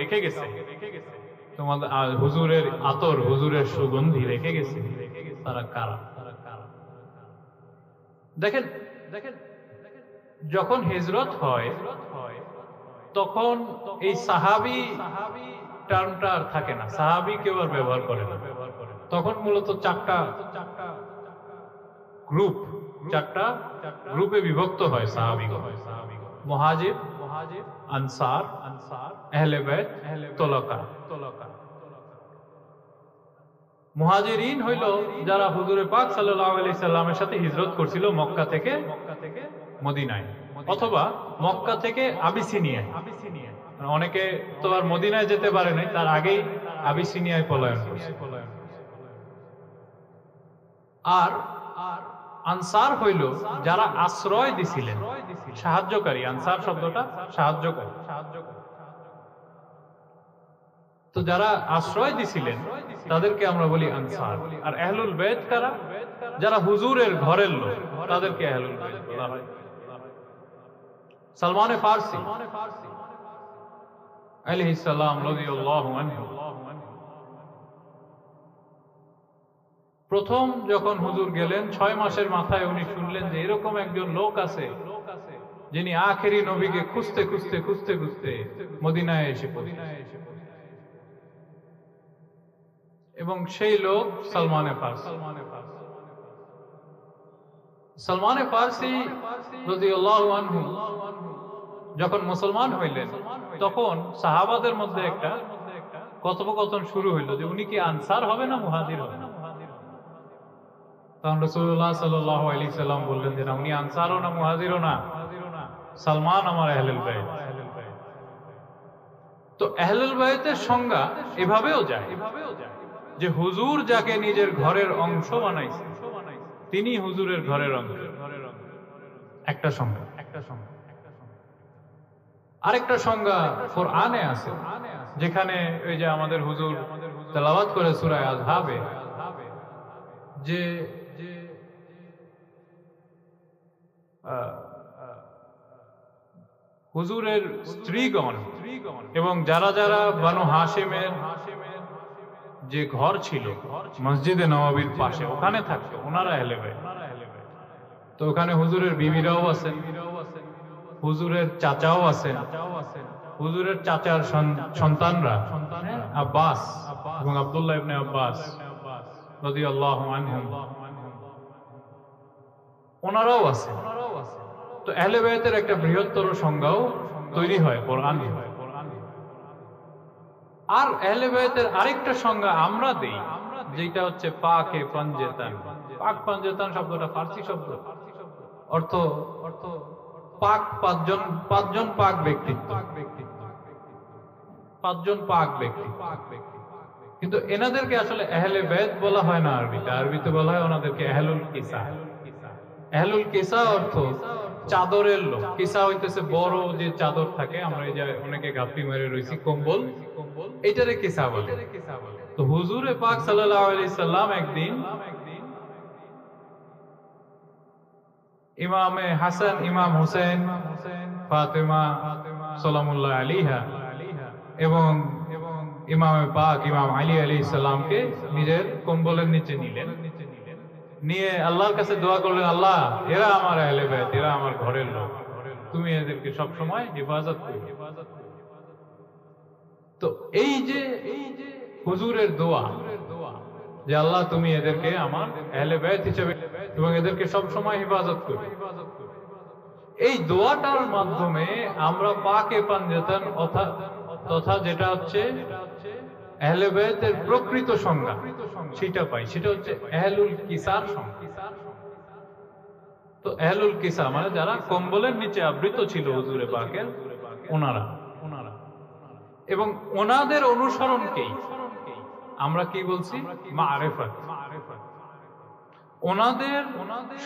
রেখে গেছে, তোমাদের হুজুরের আতর, হুজুরের সুগন্ধি রেখে গেছে, তারা কারা? দেখেন দেখেন যখন হিজরত হয় তখন এই সাহাবী টার্মটা আর থাকে না, সাহাবী কেউ আর ব্যবহার করে না। তখন মূলত চারটা গ্রুপে বিভক্ত হয় সাহাবীগণ: মুহাজির, আনসার, আহলে বাইত, তোলাকা। মুহাজিরিন হইল যারা হুজুরে পাক সাল্লাল্লাহু আলাইহি সাল্লামের সাথে হিজরত করছিল মক্কা থেকে মদিনায়, অথবা মক্কা থেকে আবিসিনিয়ায়। অনেকে তো আর মদিনায় যেতে পারে নাই, তার আগেই আবিসিনিয়ায় পলায়ন করছে। আর আনসার হইল যারা আশ্রয় দিছিলেন, সাহায্যকারী। আনসার শব্দটা সাহায্যকারী। তো যারা আশ্রয় দিছিলেন তাদেরকে আমরা বলি আনসার। আর আহলুল বাইত কারা? যারা হুজুরের ঘরের লোক, তাদেরকে আহলুল বাইত বলা হয়। সালমান ফারসি আলাইহিস সালাম রাদিয়াল্লাহু আনহু প্রথম যখন হুজুর গেলেন 6 মাসের মাথায় উনি শুনলেন যে এরকম একজন লোক আছে যিনি আখেরি নবীকে খুঁজতে খুঁজতে খুঁজতে খুঁজতে মদিনায় এসে পৌঁছেছেন, এবং সেই লোক সালমান ফারসি। সালমান ফারসি রাদিয়াল্লাহু আনহু যখন মুসলমান হইলেন তখন সাহাবাদের মধ্যে একটা কথোপকথন শুরু হইল যে উনি কি আনসার হবে না মুহাজির হবে। তখন রাসূলুল্লাহ সাল্লাল্লাহু আলাইহি সাল্লাম বললেন যে না, উনি আনসারও না মুহাজিরও না, সালমান আমার আহলুল বাইত। তো আহলুল বাইতের সংজ্ঞা এভাবেও যায় যে হুজুর যাকে নিজের ঘরের অংশ বানাইছে তিনি হুজুরের ঘরের অংশ, একটা সংজ্ঞা। আরেকটা সংজ্ঞা কোরআনে আছে, যেখানে ওই যে আমাদের হুজুর তেলাওয়াত করে সূরা আযহাবে যে হুজুরের স্ত্রীগণ এবং যারা যারা বানু হাশিমের যে ঘর ছিল মসজিদে নববীর পাশে, ওখানে থাকতো, ওনারা আহলে বাইত। তো ওখানে হুজুরের বিবিরাও আছেন, হুজুরের চাচাও আছেন, হুজুরের চাচার সন্তানরা আব্বাস এবং আব্দুল্লাহ ইবনে আব্বাস রাদিয়াল্লাহু আনহুম, ওনারাও আছেন। তো আহলে বাইতের একটা বৃহত্তর সংজ্ঞাও তৈরি হয় কোরআনে। আর আহলে বাইতের আরেকটা সংজ্ঞা আমরা দেই, যেটা হচ্ছে পাকে পাঞ্জেতান। পাক পাঞ্জেতান শব্দটা ফার্সি শব্দ, অর্থ পাক, পাঁচজন পাক ব্যক্তিত্ব, পাঁচজন পাক ব্যক্তি। কিন্তু এনাদেরকে আসলে আহলে বাইত বলা হয় না আরবিতে। আরবিতে বলা হয় ওনাদেরকে আহলুল কিসা। আহলুল কিসা অর্থ চাদরের লোক। কিসা হইতেছে বড় যে চাদর থাকে, আমরা এই যে অনেকে গাপ্পি মেরে রইছি, কম্বল, এটারে কিসা বলে। তো হুজুরে পাক সাল্লাল্লাহু আলাইহি সাল্লাম একদিন ইমামে হাসান, ইমাম হুসেন, ফাতেমা সালামুল্লাহ আলাইহা এবং ইমামে পাক ইমাম আলী আলাইহিস সালামকে নিজের কম্বলের নিচে নিলেন। নিয়ে আল্লাহর কাছে দোয়া করলেন, আল্লাহ এরা আমার আহলে বাইত, এরা আমার ঘরের লোক, তুমি এদেরকে সব সময় হেফাজত করো। তো এই যে হুজুরের দোয়া যে আল্লাহ তুমি এদেরকে আমার আহলে বাইত হিসেবে এবং এদেরকে সব সময় হেফাজত করো, এই দোয়াটার মাধ্যমে আমরা পাকে পাঞ্জেতান তথা যেটা হচ্ছে আহলে বাইতের প্রকৃত সংজ্ঞা সেটা পাই। সেটা হচ্ছে আহলুল কিসার সংজ্ঞা। তো আহলুল কিসা মানে যারা কম্বলের নিচে আবৃত ছিল হুজুরে পাকের, ওনারা। এবং ওনাদের অনুসরণকেই আমরা কি বলছি? মারিফাত। ওনাদের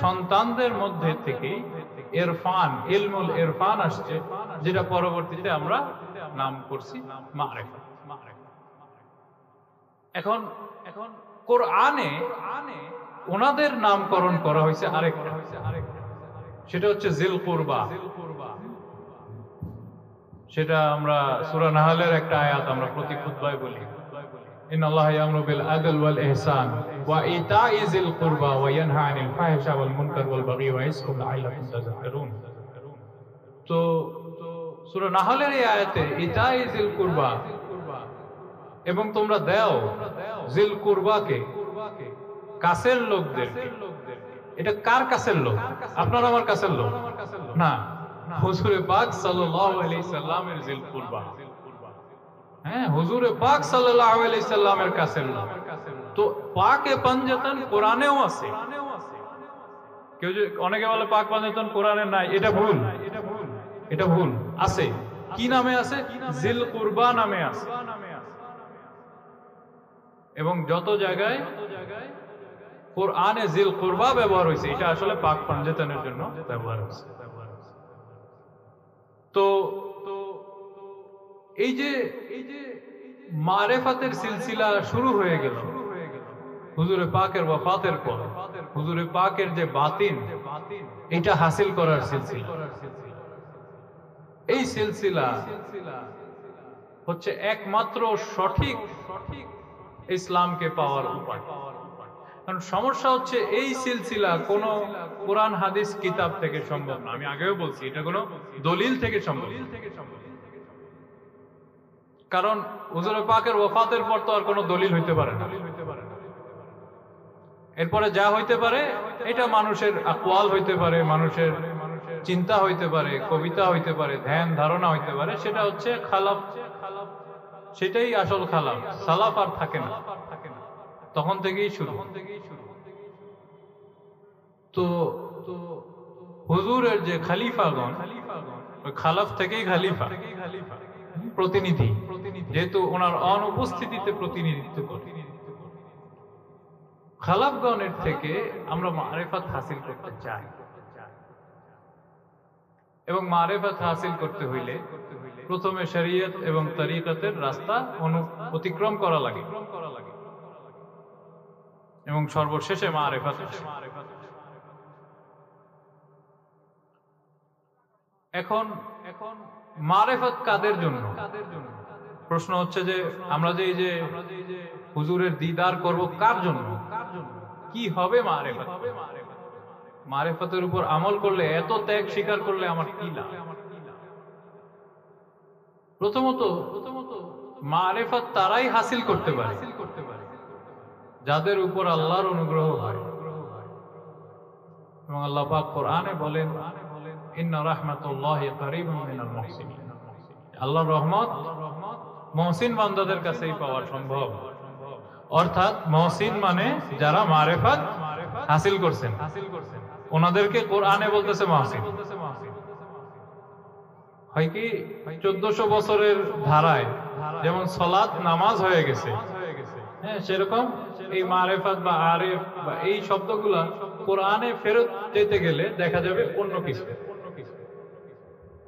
সন্তানদের মধ্যে থেকে ইরফান, ইলমুল ইরফান আসছে, যেটা পরবর্তীতে আমরা নাম করছি মারিফাত। এখন কোরআনে ওনাদের নামকরণ করা হয়েছে আরেকটা, সেটা হচ্ছে জিল কুরবা। সেটা আমরা সূরা নাহলের একটা আয়াত আমরা প্রতি খুতবায় বলি, ইন্নাল্লাহা ইয়ামুরু বিল আদল ওয়াল ইহসান ওয়া ইতা'i যিল কুরবা ওয়া ইয়ানহা আনিল ফাহশা ওয়াল মুনকার ওয়াল বাগি ওয়া ইয়াসকুম লাআল্লাকুম তাযাক্কারুন। তো সূরা নাহলের এই আয়াতে ইতা'i যিল কুরবা এবং তোমরা দাও যিল কুরবাকে, কাছের লোকদের। এটা কার কাছের লোক? আপনার আমার কাছের লোক না, হুজুরে পাক সাল্লাল্লাহু আলাইহি সাল্লামের যিল কুরবা। হ্যাঁ, হুজুরে পাক সাল্লাল্লাহু আলাইহি সাল্লামের কাছের লোক। তো পাকে পাঞ্জাতন কোরআনেও আছে। কেউ যে অনেকে বলে পাক পাঞ্জাতন কোরআনে নাই, এটা ভুল, এটা ভুল। আছে। কি নামে আছে? যিল কুরবা নামে আছে। এবং যত জায়গায় কোরআনে যিল কুরবা ব্যবহার হয়েছে, এটা আসলে পাক পাঞ্জাতনের জন্য ব্যবহার হয়েছে। তো এই যে মারেফাতের সিলসিলা শুরু হয়ে গেল হুজুরে পাকের ওয়াফাতের পর, হুজুরে পাকের যে বাতিন, এটা হাসিল করার সিলসিলা। এই সিলসিলা হচ্ছে একমাত্র সঠিক ইসলামকে পাওয়ার উপায়। কারণ সমস্যা হচ্ছে এই সিলসিলা কোন কোরআন হাদিস কিতাব থেকে সম্ভব না। আমি আগেও বলছি এটা কোনো দলিল থেকে সম্ভব না। কারণ হুজুরে পাকের ওয়াফাতের পর তো আর কোনো দলিল হইতে পারে না। এরপরে যা হইতে পারে এটা মানুষের আকওয়াল হইতে পারে, মানুষের চিন্তা হইতে পারে, কবিতা হইতে পারে, ধ্যান ধারণা হইতে পারে। সেটা হচ্ছে খালাফ, সেটাই আসল খালাফ। সালাফ আর থাকে না, তখন থেকেই শুরু। তো হুজুরের যে খলিফাগণ, ওই খালাফ থেকেই খলিফা, প্রতিনিধি, যেহেতু ওনার অনুপস্থিতিতে প্রতিনিধিত্ব করে। খালাফগণের থেকে আমরা মারেফাত হাসিল করতে চাই, এবং মারেফাত হাসিল করতে হইলে প্রথমে শরীয়ত এবং তরিকতের রাস্তা অতিক্রম করা লাগে, এবং সর্বশেষে মারেফাত। এখন মারেফাত কাদের জন্য? প্রশ্ন হচ্ছে যে আমরা যে এই যে হুজুরের দিদার করব কার জন্য, কি হবে মারেফাত? মারেফাতের উপর আমল করলে, এত ত্যাগ স্বীকার করলে আমার কি লাভ? প্রথমত মারেফাত তারাই হাসিল করতে পারে যাদের উপর আল্লাহর অনুগ্রহ হয়। এবং আল্লাহ পাক কোরআনে বলেন, ইন্না রাহমাতুল্লাহি কারীবুম মিনাল মুহসিনিন। আল্লাহর রহমত মুহসিন বান্দাদের কাছেই পাওয়া সম্ভব। অর্থাৎ মুহসিন মানে যারা মারেফাত হাসিল করছেন, ওনাদেরকে কোরআনে বলতেছে মুহসিন। হয় কি 1400 বছরের ধারায় যেমন সালাত নামাজ হয়ে গেছে, হ্যাঁ, সেরকম এই মারেফাত বা আরেফ বা এই শব্দগুলা কোরআনে ফেরত যেতে গেলে দেখা যাবে অন্য কিছু।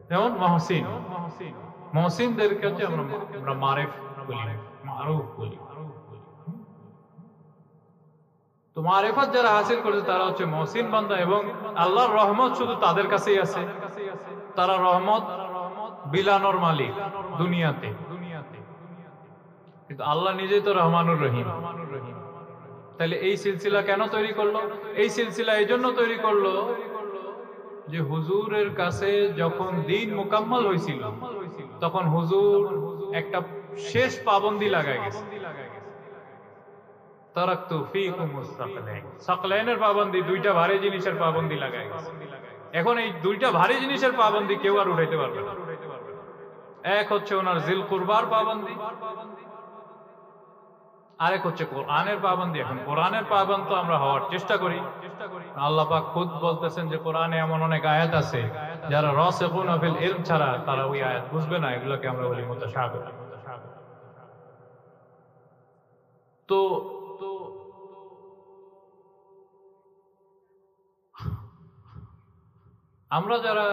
যেমন মুহসিন, মুহসিনদেরকে হচ্ছে আমরা মারেফ বলি, মারুফ বলি। তো মারেফাত যারা হাসিল করেছে তারা হচ্ছে মুহসিন বান্দা, এবং আল্লাহর রহমত শুধু তাদের কাছেই আছে। তারা রহমত বিলানোর মালিক দুনিয়াতে, কিন্তু আল্লাহ নিজেই তো রহমানুর রহিম। তাহলে এই সিলসিলা কেন তৈরি করলো? এই সিলসিলা এই জন্য তৈরি করলো যে হুজুরের কাছে যখন দিন মুকাম্মাল হয়েছিল, তখন হুজুর একটা শেষ পাবন্দি লাগাই গেছে, তারাকতু ফীকুমুস সাকলাইন। সাকলাইনের পাবন্দি, দুইটা ভারী জিনিসের পাবন্দি লাগাই গেছে। এখন এই দুইটা ভারী জিনিসের পাবন্দি কেউ আর উঠাইতে পারবে না। এক হচ্ছে ওনার যিল কুরবার পাবন্দি, আরেক হচ্ছে কোরআনের পাবন্দি। এখন কোরআনের পাবন্দ তো আমরা হওয়ার চেষ্টা করি। আল্লাহ পাক খুদ বলতেছেন যে কোরআনে এমন অনেক আয়াত আছে যারা রাসিখুনা ফিল ইলম ছাড়া তারা ওই আয়াত বুঝবে না, এগুলোকে আমরা বলি মুতাশাবিহ। তো আমরা যারা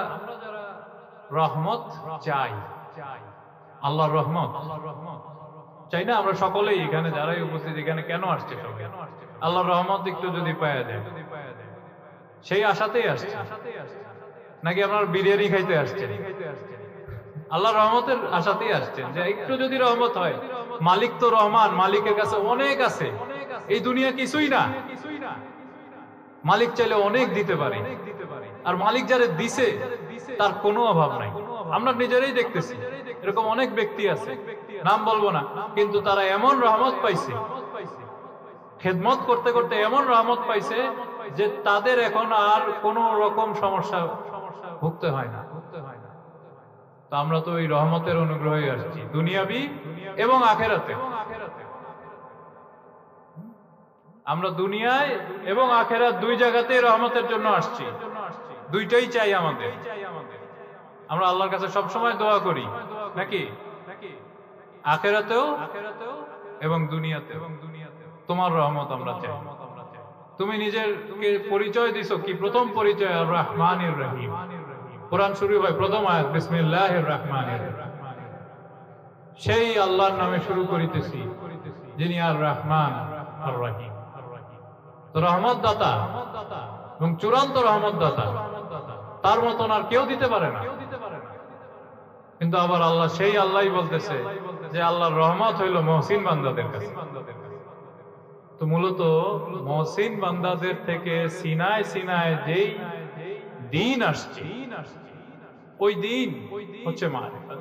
রহমত চাই, আল্লাহর রহমত চাই না, আমরা সকলেই এখানে যারাই উপস্থিত, এখানে কেন আসছে সবাই? আল্লাহর রহমত একটু যদি পাওয়া যায় সেই আশাতেই আসছে, নাকি আপনার বিরিয়ানি খাইতে আসছেন? আল্লাহ রহমতের আশাতেই আসছেন যে একটু যদি রহমত হয়, মালিক তো রহমান, মালিকের কাছে অনেক আছে, এই দুনিয়া কিছুই না। মালিক চাইলে অনেক দিতে পারে, আর মালিক যারা দিছে তার কোনো অভাব নাই। আমরা নিজেরাই দেখতেছি এরকম অনেক ব্যক্তি আছে, নাম বলবো না, কিন্তু তারা এমন রহমত পাইছে, খেদমত করতে করতে এমন রহমত পাইছে যে তাদের এখন আর কোনো রকম সমস্যা ভুগতে হয় না। তো আমরা তো ওই রহমতের অনুগ্রহে আসছি, দুনিয়াবি এবং আখেরাতে। আমরা দুনিয়ায় এবং আখেরাত দুই জায়গাতে রহমতের জন্য আসছি, দুইটাই চাই আমাদের। আমরা আল্লাহর কাছে সবসময় দোয়া করি নাকি, আখেরাতেও এবং দুনিয়াতেও। তোমার রহমত আমরা চাই। তুমি নিজেরকে পরিচয় দিছো কি? প্রথম পরিচয় আর রহমানির রহিম। কোরআন শুরু হয় প্রথম আয়াত বিসমিল্লাহির রহমানির রহিম। সেই আল্লাহর নামে শুরু করিতেছি যিনি আর রহমান আর রহিম। তো রহমত দাতা এবং চূড়ান্ত রহমত দাতা, তার মতন আর কেউ দিতে পারে না। কিন্তু আবার আল্লাহ সেই আল্লাহই বলতেছে যে আল্লাহর রহমত হইল মহসিন বান্দাদের কাছে। তো মূলত মহসিন বান্দাদের থেকে সিনায় সিনায় যেই দিন আসছে, ওই দিন হচ্ছে মারিফাত,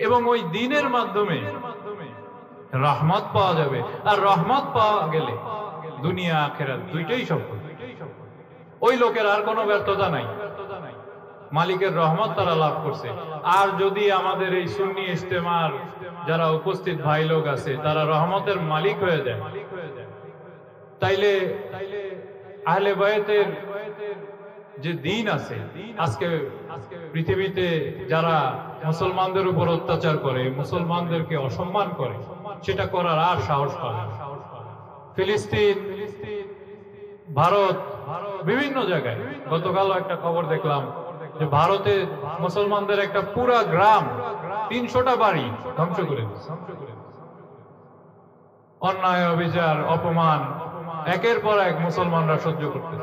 এবং ওই দিনের মাধ্যমে রহমত পাওয়া যাবে। আর রহমত পাওয়া গেলে দুনিয়া আখেরাত দুইটাই সফল। ওই লোকের আর কোনো ব্যর্থতা নাই, মালিকের রহমত তারা লাভ করছে। আর যদি আমাদের এই সুন্নি ইজতেমার যারা উপস্থিত ভাই লোক আছে তারা রহমতের মালিক হয়ে যায়, তাইলে আহলে বায়তের যে দিন আছে, আজকে পৃথিবীতে যারা মুসলমানদের উপর অত্যাচার করে, মুসলমানদেরকে অসম্মান করে, সেটা করার আর সাহস পাবে না। ফিলিস্তিন, ভারত, বিভিন্ন জায়গায় গতকাল একটা খবর দেখলাম যে ভারতে মুসলমানদের একটা পুরা গ্রাম 300টা বাড়ি ধ্বংস করে দিচ্ছে। অন্যায়, অবিচার, অপমান একের পর এক মুসলমানরা সহ্য করতে।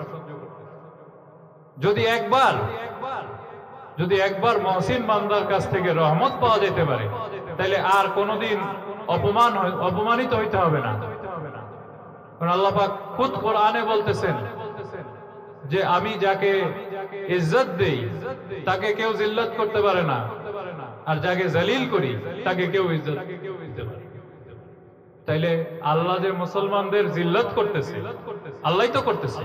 যদি একবার মহসিন বান্দার কাছ থেকে রহমত পাওয়া যেতে পারে, তাহলে আর কোনোদিন অপমানিত হইতে হবে না। কারণ আল্লাহ পাক খুদ কোরআনে বলতেছেন যে আমি যাকে ইজ্জত দেই তাকে কেউ জিল্লাত করতে পারে না, আর যাকে জলিল করি তাকে কেউ ইজ্জত দিতে পারে। তাইলে আল্লাহ যে মুসলমানদের জিল্লাত করতেছে, আল্লাহই তো করতেছে।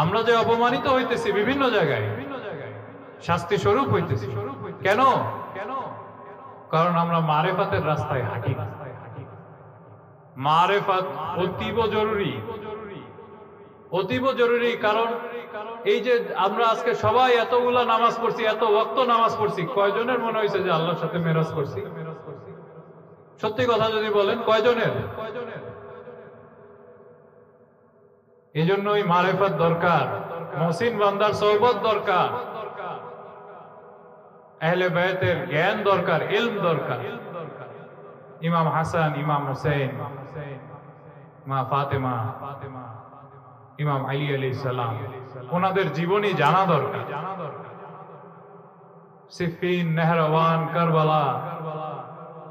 আমরা যে অপমানিত হইতেছি বিভিন্ন জায়গায়, শাস্তি স্বরূপ হইতেছি, কেন? কারণ আমরা মারেফাতের রাস্তায় হাঁটি না। মারেফাত অতীব জরুরি, অতীব জরুরি। কারণ এই যে আমরা আজকে সবাই এতগুলা নামাজ পড়ছি, এত ওয়াক্ত নামাজ পড়ছি, কয়জনের মনে হয়েছে যে আল্লাহর সাথে মেরাজ করছি? সত্যি কথা যদি বলেন, কয়জনের? এই জন্যই মারেফাত দরকার, মহসিন বান্দার সোহবত দরকার, আহলে বায়তের জ্ঞান দরকার, ইলম দরকার। ইমাম হাসান, ইমাম হুসেন, মা ফাতেমা, ইমাম আলী আলাইহিস সালাম, ওনাদের জীবনী জানা দরকার। সিফিন, নেহরাওয়ান, কারবালা,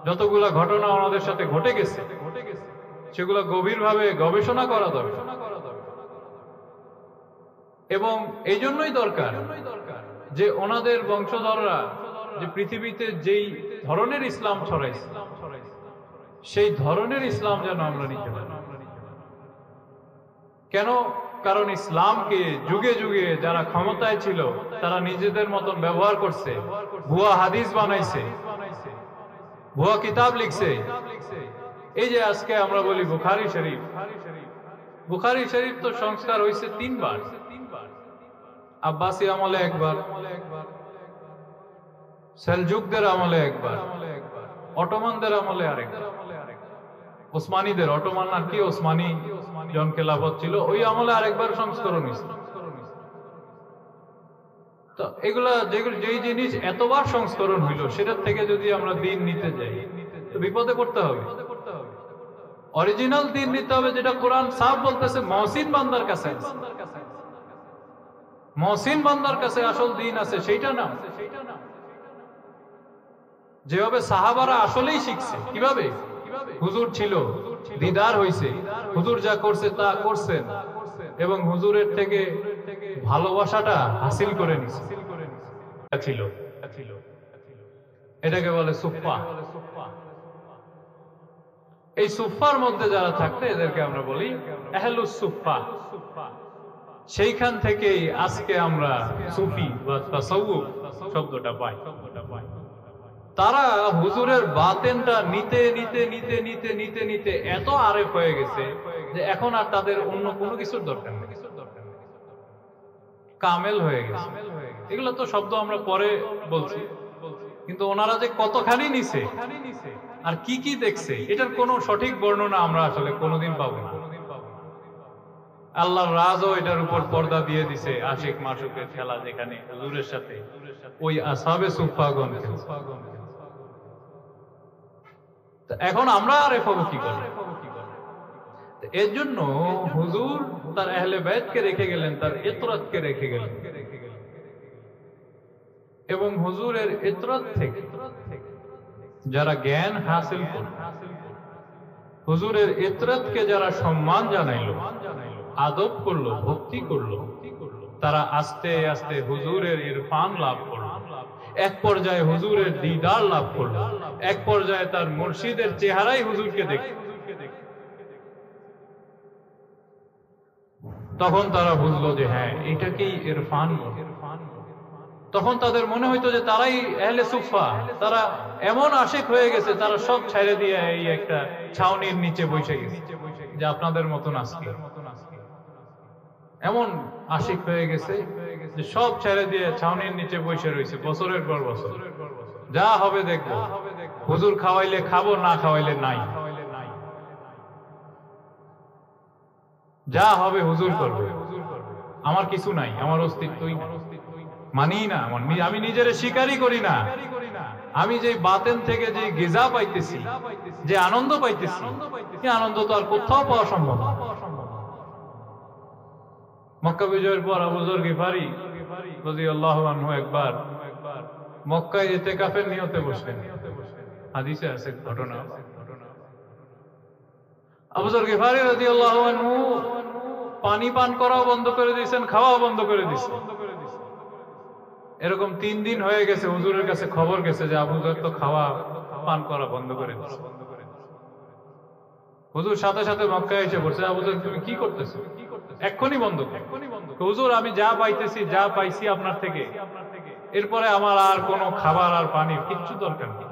যতগুলা ঘটনা ওনাদের সাথে ঘটে গেছে, সেগুলো গভীরভাবে গবেষণা করা দরকার। এবং এই জন্যই দরকার যে ওনাদের বংশধররা যে পৃথিবীতে যেই ধরনের ইসলাম ছড়াইছে, সেই ধরনের ইসলাম যেন আমরা নিতে পারি। কেন? কারণ ইসলামকে যুগে যুগে যারা ক্ষমতায় ছিল তারা নিজেদের মতন ব্যবহার করছে, ভুয়া হাদিস বানাইছে, ভুয়া কিতাব লিখছে। এই যে আজকে আমরা বলি বুখারী শরীফ, বুখারী শরীফ তো সংস্কার হয়েছে 3 বার। আব্বাসী আমলে একবার, সেলজুকদের আমলে একবার, অটোমানদের আমলে আরেকবার। ওসমানীদের, অটোমান আর কি, ওসমানী জন খেলাফত ছিল, ওই আমলে আরেকবার সংস্করণ হয়েছে। তো এগুলা যেই জিনিস এতবার সংস্করণ হইল, সেটার থেকে যদি আমরা দিন নিতে যাই তো বিপদে পড়তে হবে। অরিজিনাল দিন নিতে হবে, যেটা কোরআন সাফ বলতেছে মহসিন বান্দার কাছে, মহসিন বান্দার কাছে আসল দিন আছে, সেইটা না। যেভাবে সাহাবারা আসলেই শিখছে। কিভাবে? হুজুর ছিল, দিদার হইছে, হুজুর যা করছে তা করছেন এবং হুজুরের থেকে ভালোবাসাটা হাসিল করে নিছে ছিল। এটাকে বলে সুফফা। এই সুফফার মধ্যে যারা থাকতে এদেরকে আমরা বলি আহলুস সুফফা। সেইখান থেকেই আজকে আমরা সুফি বা তাসাউফ শব্দটা পাই। তারা হুজুরের বাতেনটা নিতে নিতে নিতে নিতে নিতে নিতে এত আরেফ হয়ে গেছে যে এখন আর তাদের অন্য কোনো কিছুর দরকার নেই, কামেল হয়ে গেছে। এগুলো তো শব্দ আমরা পরে বলছি, কিন্তু ওনারা যে কতখানি নিছে আর কি কি দেখছে এটার কোনো সঠিক বর্ণনা আমরা আসলে কোনোদিন পাবো না। আল্লাহর রাজও এটার উপর পর্দা দিয়ে দিছে, আশিক মাশুকের খেলা যেখানে হুজুরের সাথে ওই আসহাবে সুফফাগণ। এখন আমরা আরেফ হবো কি করে? এর জন্য হুজুর তার আহলে বাইতকে রেখে গেলেন, তার ইতরাতকে রেখে গেলেন এবং হুজুরের ইতরাত থেকে যারা জ্ঞান হাসিল করল, হুজুরের ইতরাতকে যারা সম্মান জানাইল, আদব করলো, ভক্তি করলো, তারা আস্তে আস্তে হুজুরের ইরফান লাভ করল। এক পর্যায়ে হুজুরের দিদার লাভ করলো, এক পর্যায়ে তার মুর্শিদের চেহারাই হুজুরকে দেখে। তখন তারা বুঝলো যে হ্যাঁ, এটাকেই ইরফান। তখন তাদের মনে হইতো যে তারাই আহলে সুফফা, তারা এমন আশিক হয়ে গেছে, তারা সব ছেড়ে দিয়ে এই একটা ছাউনির নিচে বসে গেছে, যে আপনাদের মতন আজকে এমন আশিক হয়ে গেছে যে সব ছেড়ে দিয়ে ছাউনির নিচে বসে রয়েছে বছরের পর বছর। যা হবে দেখবো, হুজুর খাওয়াইলে খাবো, না খাওয়াইলে নাই, যা হবে হুজুর করবে, আমার কিছু নাই, আমার অস্তিত্বই না, মানি না, আমি নিজের স্বীকারই করি না। আমি যে বাতেন থেকে যে গিজা পাইতেছি, যে আনন্দ পাইতেছি, এই আনন্দ তো আর কোথাও পাওয়া সম্ভব না। মক্কা বিজয়ের পর আবু যর গিফারি রাদিয়াল্লাহু আনহু একবার মক্কায় ইতিকাফের নিয়তে বসলেন। হাদিসে আছে ঘটনা। আবু যর গিফারি রাদিয়াল্লাহু আনহু পানি পান করাও বন্ধ করে দিয়েছেন, খাওয়াও বন্ধ করে দিয়েছেন। এরকম 3 দিন হয়ে গেছে, হুজুরের কাছে খবর গেছে যে আবু যর তো খাওয়া পান করা বন্ধ করে দিয়েছে। হুজুর সাথে সাথে মক্কায় এসে বলছে, আবু যর তুমি কি করতেছো? এক্ষুনি বন্ধ কর। হুজুর আমি যা পাইতেছি, যা পাইছি আপনার থেকে, এরপরে আমার আর কোনো খাবার আর পানি কিচ্ছু দরকার নেই।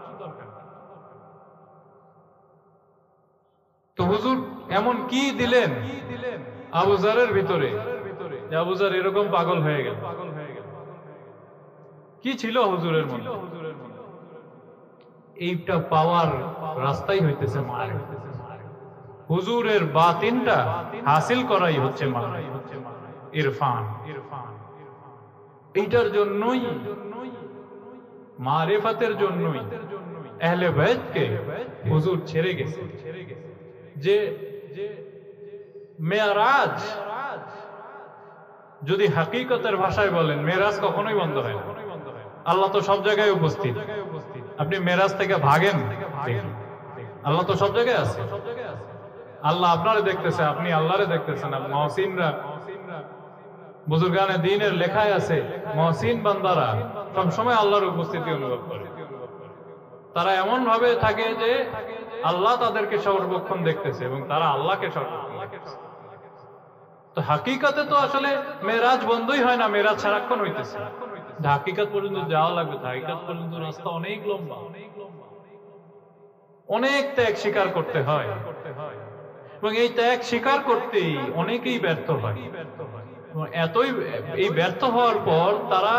তো হুজুর এমন কি দিলেন আবু যরের ভিতরে যে আবু যর এরকম পাগল হয়ে গেল? কি ছিল হুজুরের মধ্যে? এইটা পাওয়ার রাস্তাই হইতেছে মারে। হুজুরের বাতিনটা হাসিল করাই হচ্ছে মারে, ইরফান। এইটার জন্যই, মারিফাতের জন্যই আহলে বাইতকে হুজুর ছেড়ে গেছে। যে মেরাজ যদি হাকিকতের ভাষায় বলেন, মেরাজ কখনোই বন্ধ হয় না। আল্লাহ তো সব জায়গায় উপস্থিত। আপনি মেরাজ থেকে ভাগেন, আল্লাহ তো সব জায়গায় আছে। আল্লাহ আপনারে দেখতেছে, আপনি আল্লাহরে দেখতেছেন। মহসিনরা, বুজুর্গানে দ্বীনের লেখায় আছে, মহসিন বান্দারা সবসময় আল্লাহর উপস্থিতি অনুভব করে। তারা এমন ভাবে থাকে যে আল্লাহ তাদেরকে সর্বক্ষণ দেখতেছে এবং তারা আল্লাহকে সর্বক্ষণ দেখতেছে। তো হাকিকাতে তো আসলে মেরাজ বন্ধই হয় না, মেরাজ সারাক্ষণ হইতেছে। হাকিকাত পর্যন্ত যাওয়া লাগবে, হাকিকাত পর্যন্ত রাস্তা অনেক লম্বা, অনেক ত্যাগ স্বীকার করতে হয় এবং এই ত্যাগ স্বীকার করতেই অনেকেই ব্যর্থ হয়। এতই এই ব্যর্থ হওয়ার পর তারা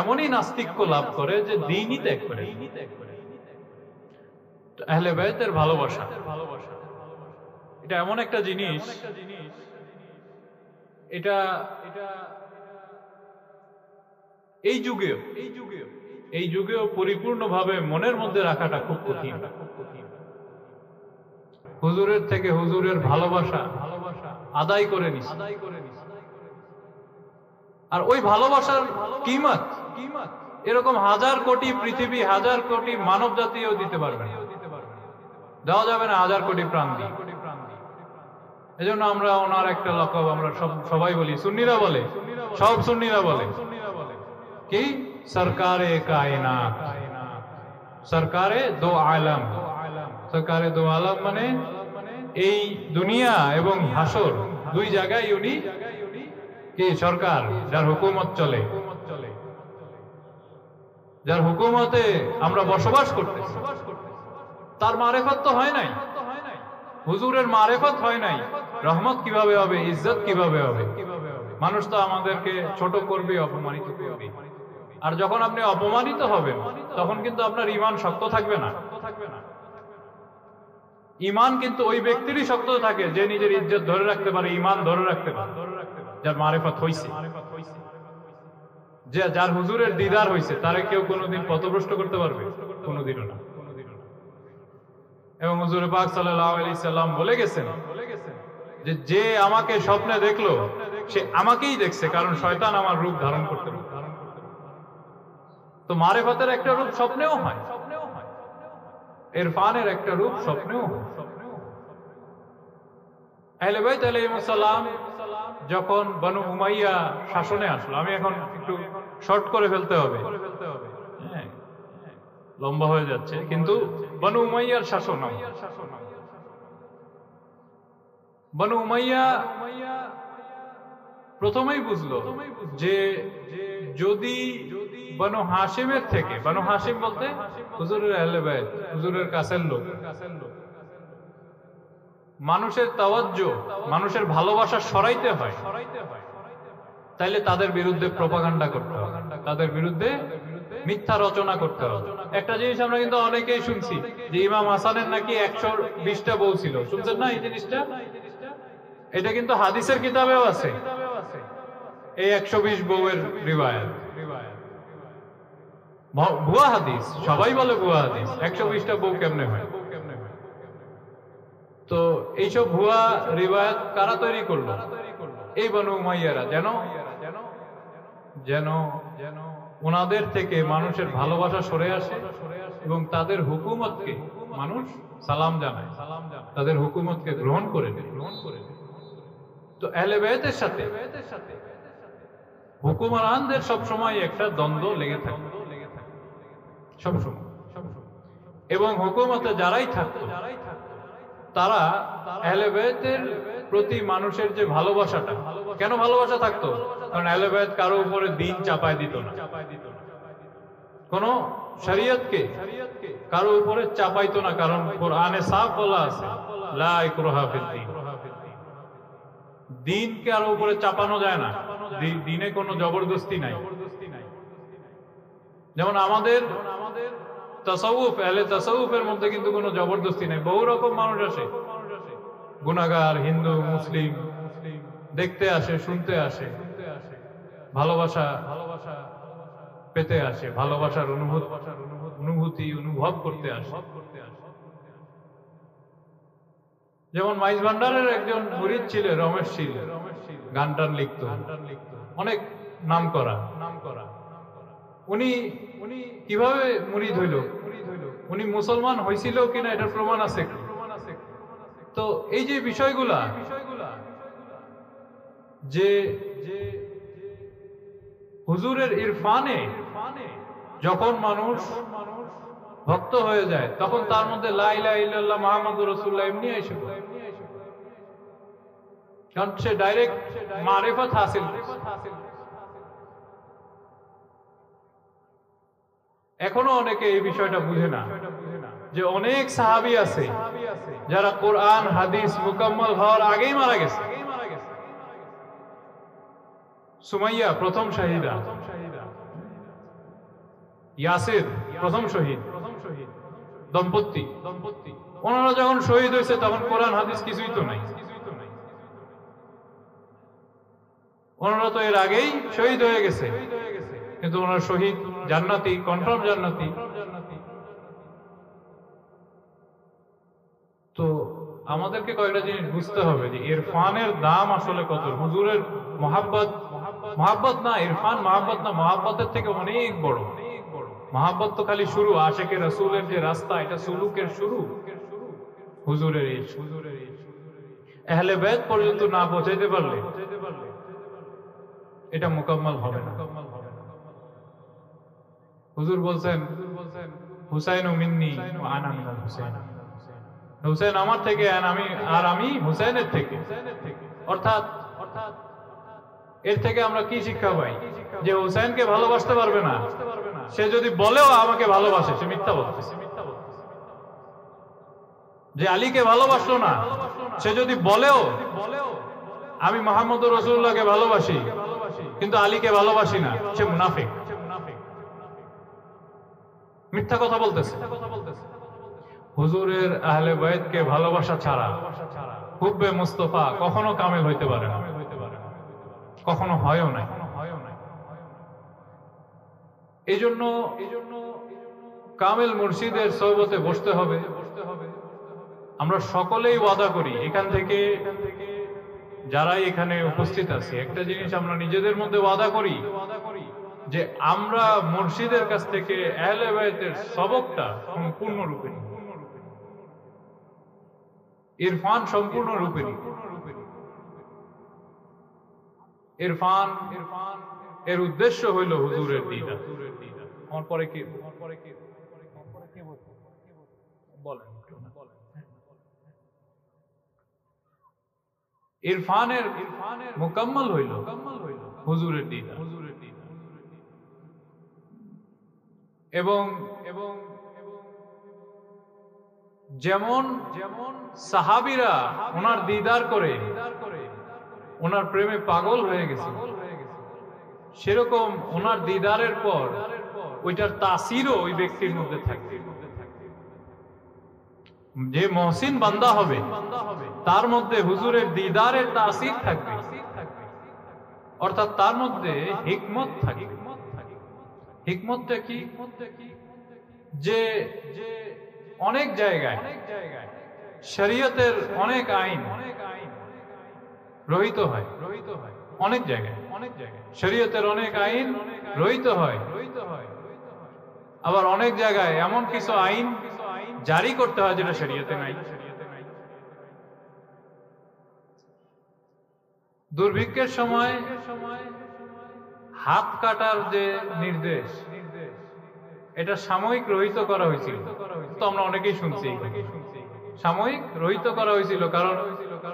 এমনই নাস্তিক্য লাভ করে যে দ্বীনই ত্যাগ করে। আহলে বাইতের ভালোবাসা এটা এমন একটা জিনিস, এটা এই যুগেও পরিপূর্ণভাবে মনের মধ্যে রাখাটা খুব কঠিন। হুজুরের থেকে হুজুরের ভালোবাসা আদায় করে নিছে, আর ওই ভালোবাসার কিমত এরকম হাজার কোটি পৃথিবী, হাজার কোটি মানব জাতিও দিতে পারবে না, দেওয়া যাবে না হাজার কোটি প্রাণ দিয়ে। এজন্য আমরা ওনার একটা লকব আমরা সবাই বলি, সুন্নিরা বলে, সব সুন্নিরা বলে কি সরকারে কায়নাত, সরকারে দো আলম। সরকারে দো আলম মানে এই দুনিয়া এবং হাসর দুই জায়গায় উনি কি সরকার, যার হুকুমত চলে, যার হুকুমতে আমরা বসবাস করতেছি। তার মারেফত তো হয় নাই, হুজুরের মারেফত হয় নাই, রহমত কিভাবে হবে, ইজ্জত কিভাবে হবে? মানুষ তো আমাদেরকে ছোট করবে, অপমানিত করবে। আর যখন আপনি অপমানিত হবেন তখন কিন্তু আপনার ঈমান শক্ত থাকবে না। ঈমান কিন্তু ওই ব্যক্তিরই শক্ত থাকে যে নিজের ইজ্জত ধরে রাখতে পারে, ঈমান ধরে রাখতে পারে, যার মারেফত হইছে, যে যার হুজুরের দিদার হইছে, তারে কেউ কোনোদিন পথভ্রষ্ট করতে পারবে? কোনোদিনও না। এবং হুজুর পাক সাল্লাল্লাহু আলাইহি সাল্লাম বলে গেছেন যে যে আমাকে স্বপ্নে দেখলো সে আমাকেই দেখছে, কারণ শয়তান আমার রূপ ধারণ করতে পারে। তো মারেফতের একটা রূপ স্বপ্নেও হয়, ইরফানের একটা রূপ স্বপ্নেও হয়। আহলে বাইত আলাইহিস সালাম যখন বনু উমাইয়া শাসনে আসলো, আমি এখন একটু শর্ট করে ফেলতে হবে, লম্বা হয়ে যাচ্ছে, কিন্তু বনু উমাইয়ার শাসন, বনু উমাইয়া প্রথমেই বুঝলো যে যদি বনু হাশিমের থেকে, বনু হাশিম বলতে হুজুরের আহলে বাইত, হুজুরের কাছের লোক, মানুষের তাওয়াজ্জু, মানুষের ভালোবাসা সরাইতে হয়, তাইলে তাদের বিরুদ্ধে প্রপাগান্ডা করতে হবে, তাদের বিরুদ্ধে মিথ্যা রচনা করতে হবে। একটা জিনিস আমরা কিন্তু অনেকেই শুনছি যে ইমাম হাসানের নাকি 120টা বউ ছিল, শুনছেন না এই জিনিসটা? এটা কিন্তু হাদিসের কিতাবেও আছে, এই 120 বউয়ের রিওয়ায়াত। ভুয়া হাদিস, সবাই বলে ভুয়া হাদিস। 120টা বউ কেমনে হয়? তো এইসব ভুয়া রিওয়ায়াত কারা তৈরি করলো? এই বনু উমাইয়ারা, যেন যেন ওনাদের থেকে মানুষের ভালোবাসা সরে আসে এবং তাদের হুকুমতকে মানুষ সালাম জানায়, তাদের হুকুমতকে গ্রহণ করে নেয়। তো আহলে বাইতের সাথে হুকুমরানদের সবসময় একটা দ্বন্দ্ব লেগে থাকে, সবসময়। এবং হুকুমতে যারাই থাকতো তারা আহলে বাইতের প্রতি মানুষের যে ভালোবাসাটা, কেন ভালোবাসা থাকতো? কারণ আহলে বাইত কারো উপরে দিন চাপায় দিত না, কোন শরীয়তকে কারো উপরে চাপাইতো না, কারণ কোরআনে সাফ বলা আছে লা ইকরাহা ফিদ্দীন, দিন কারো উপরে চাপানো যায় না, দিনে কোনো জবরদস্তি নাই। যেমন আমাদের তাসাউফ, আহলে তাসাউফের মধ্যে কিন্তু কোনো জবরদস্তি নাই। বহু রকম মানুষ আসে, গুনাহগার, হিন্দু, মুসলিম, দেখতে আসে, শুনতে আসে, ভালোবাসা পেতে আসে, ভালোবাসার অনুভূতি অনুভব করতে আসে। যেমন মাইজ ভান্ডারের একজন মুরিদ ছিল, রমেশ ছিল, গান টান লিখতো, অনেক নাম করা। উনি কিভাবে মুরিদ হইল, উনি মুসলমান হয়েছিল কিনা এটার প্রমাণ আছে। তো এই যে বিষয়গুলা, যে হুজুরের ইরফানে যখন মানুষ ভক্ত হয়ে যায় তখন তার মধ্যে লা ইলাহা ইল্লাল্লাহ মুহাম্মাদুর রাসূলুল্লাহ এমনি আইসে, কারণ সে ডাইরেক্ট মারিফত হাসিল। এখনো অনেকে এই বিষয়টা বুঝে না যে অনেক সাহাবী আছে যারা কোরআন হাদিস মুকাম্মল হওয়ার আগেই মারা গেছে। সুমাইয়া প্রথম শাহিদা, ইয়াসির প্রথম শহীদ, দম্পতি, ওনারা যখন শহীদ হয়েছে তখন কোরআন হাদিস কিছুই তো নাই। ওনারা তো এর আগেই শহীদ হয়ে গেছে, কিন্তু ওনারা শহীদ, জান্নাতি, কনফার্ম জান্নাতি। তো আমাদেরকে কয়েকটা জিনিস বুঝতে হবে যে ইরফানের দাম আসলে কত। হুজুরের মহাব্বত, মহাব্বত না ইরফান, মহাব্বত না, মহাব্বতের থেকে অনেক বড়। মহাব্বত তো খালি শুরু, আশেকে রাসূলের যে রাস্তা, এটা সুলুকের শুরু হুজুরের ইশক। আহলে বাইত পর্যন্ত না পৌঁছাইতে পারলে এটা মুকাম্মাল হবে না। হুজুর বলছেন, হুসাইনু মিন্নি ওয়া আনা মিনাল হুসাইন, হুসাইন আমার থেকে আর আমি হুসাইনের থেকে। অর্থাৎ এর থেকে আমরা কি শিক্ষা পাই? যে হুসাইনকে ভালোবাসতে পারবে না, সে যদি বলেও আমাকে ভালোবাসে, সে মিথ্যা বলতেছে। যে আলীকে ভালোবাসলো না, সে যদি বলেও আমি মুহাম্মদুর রাসূলুল্লাহকে ভালোবাসি কিন্তু আলীকে ভালোবাসি না, সে মুনাফিক, মিথ্যা কথা বলতেছে। হুজুরের আহলে বাইতকে ভালোবাসা ছাড়া হুব্বে মুস্তাফা কখনো কামেল হইতে পারে না, কখনো হয়ও নাই। এজন্য কামেল মুর্শিদের সোহবতে বসতে হবে। আমরা সকলেই ওয়াদা করি, এখান থেকে যারাই এখানে উপস্থিত আছি, একটা জিনিস আমরা নিজেদের মধ্যে ওয়াদা করি যে আমরা মুর্শিদের কাছ থেকে আহলে বাইতের সবকটা সম্পূর্ণরূপে নিই, ইরফান সম্পূর্ণরূপে নিই। ইরফান এর উদ্দেশ্য হইল হুজুরের দিদার। আমার পরে কি বলেন? ইরফানের মুকাম্মল হইল হুজুরের দিদার। এবং যেমন সাহাবীরা ওনার দিদার করে ওনার প্রেমে পাগল হয়ে গেছে, সেরকম ওনার দিদারের পর ওইটার তাসিরও ওই ব্যক্তির মধ্যে থাকবে। যে মহসিন বান্দা হবে তার মধ্যে হুজুরের দিদারের তাসির থাকবে, অর্থাৎ তার মধ্যে হিকমত থাকবে। হিকমতটা কি? যে অনেক জায়গায় শরীয়তের অনেক আইন রহিত হয়, অনেক জায়গায় শরীয়তের অনেক আইন রহিত হয়, আবার অনেক জায়গায় এমন কিছু আইন জারি করতে হয় যেটা শরীয়তে নাই। দুর্ভিক্ষের সময় হাত কাটার যে নির্দেশ, এটা সাময়িক রহিত করা হয়েছিল, তো আমরা অনেকেই শুনছি সাময়িক রহিত করা হয়েছিল, কারণ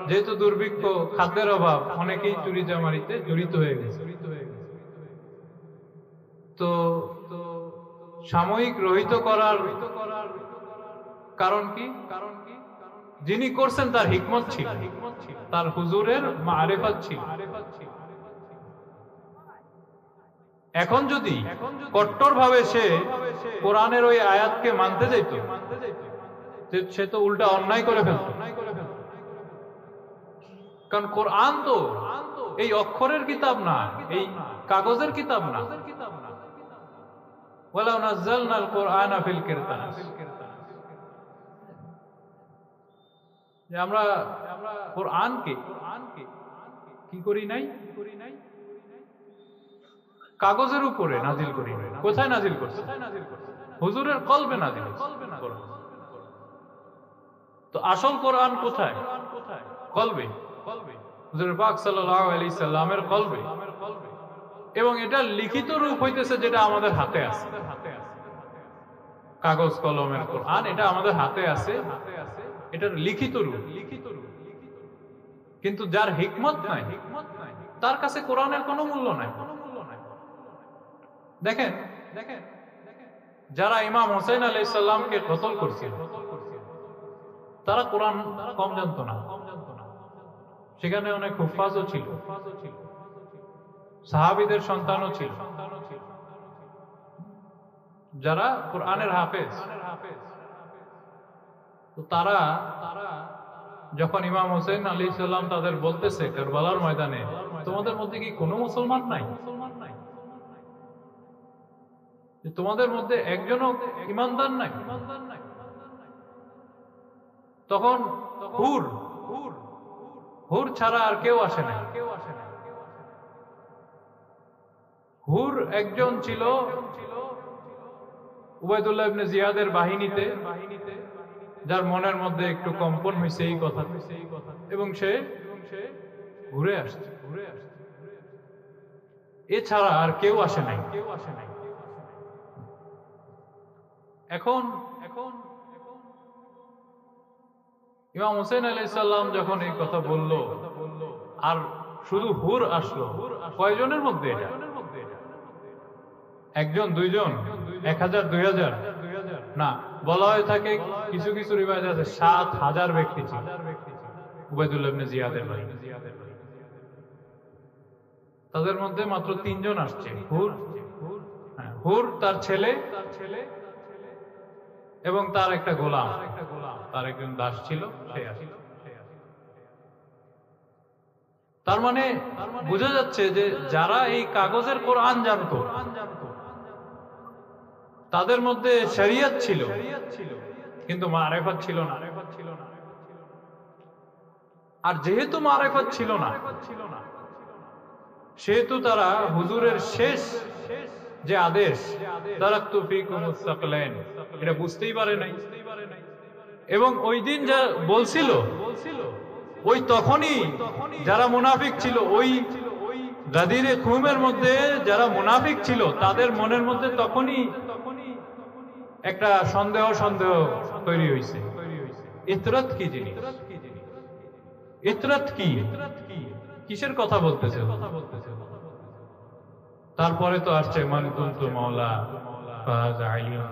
যেহেতু দুর্ভিক্ষ, খাদ্যের অভাব, অনেকেই চুরি চামারিতে জড়িত হয়ে গেছে। তো সাময়িক রহিত করার কারণ কি? যিনি করছেন তার হিকমত ছিল, তার হুজুরের মারিফাত ছিল। এখন যদি কট্টর ভাবে সে কোরআনের ওই আয়াতকে মানতে যাইত, সে তো উল্টা অন্যায় করে ফেলত। কারণ কোরআন তো এই অক্ষরের কিতাব না, এই কাগজের কিতাব না। ওয়ালাউ নাযালনাল কুরআনা ফিল কিরতাস, যে আমরা কোরআনকে কি করি নাই, কাগজের উপরে নাজিল করি। কোথায় নাজিল করছে? হুজুরের কলবে নাজিল করছে। তো আসল কোরআন কোথায়? কলবে, হুজুর পাক সাল্লাল্লাহু আলাইহি সাল্লামের কলবে। এবং এটা লিখিত রূপ হইতেছে যেটা আমাদের হাতে আছে, কাগজ কলমের কোরআন, এটা আমাদের হাতে আছে, এটার লিখিত রূপ। কিন্তু যার হিকমত নাই, তার কাছে কোরআনের কোনো মূল্য নাই। দেখেন যারা ইমাম হোসেন আলাইহিস সালামকে কতল করছিল, তারা কোরআন কম জানতো না। সেখানে অনেক হুফাজও ছিল, সাহাবীদের সন্তানও ছিল, যারা কোরআনের হাফেজ। তো তারা যখন ইমাম হোসেন আলাইহিস সালাম তাদের বলতেছে কারবালার ময়দানে, তোমাদের মধ্যে কি কোনো মুসলমান নাই? তোমাদের মধ্যে একজনও ইমানদার নাই? তখন হুর ছাড়া আর কেউ আসে না। হুর একজন ছিল উবাইদুল্লাহ ইবনে জিয়াদের বাহিনীতে, যার মনের মধ্যে একটু কম্পন হয়েছে এই কথা, এবং সে ঘুরে আসছে। এছাড়া আর কেউ আসে নাই। এখন ইমাম হোসেন আলাইহিস সালাম যখন এই কথা বলল, আর শুধু হুর আসলো, কয়জনের মধ্যে এটা? একজন, দুইজন, 1000, 2000? না, বলা হয়ে থাকে কিছু কিছু রিওয়ায়াত আছে 7000 ব্যক্তি ছিল উবাইদুল্লাহ ইবনে জিয়াদের বাহিনী। তাদের মধ্যে মাত্র 3 জন আসছে, হুর, তার ছেলে এবং তার একটা গোলাম, তার একজন দাস ছিল, সে আসে। তার মানে বোঝা যাচ্ছে যে যারা এই কাগজের কোরআন জানতো তাদের মধ্যে শরিয়ত ছিল, কিন্তু মারিফত ছিল না। আর যেহেতু মারিফত ছিল না, সেহেতু তারা হুজুরের শেষ যে আদেশ তারাকতু ফীকুমুস সাকলাইন, এটা বুঝতেই পারে নাই। এবং ওই দিন যা বলছিল, ওই তখনই যারা মুনাফিক ছিল, ওই গাদিরে খুমের মধ্যে যারা মুনাফিক ছিল, তাদের মনের মধ্যে তখনই একটা সন্দেহ তৈরি হয়েছে। ইতরাত কি জিনিস? ইতরাত কি? কিসের কথা বলতেছে? তারপরে তো আসছে মান কুনতু মাওলা ফাহাযা আলিয়ুন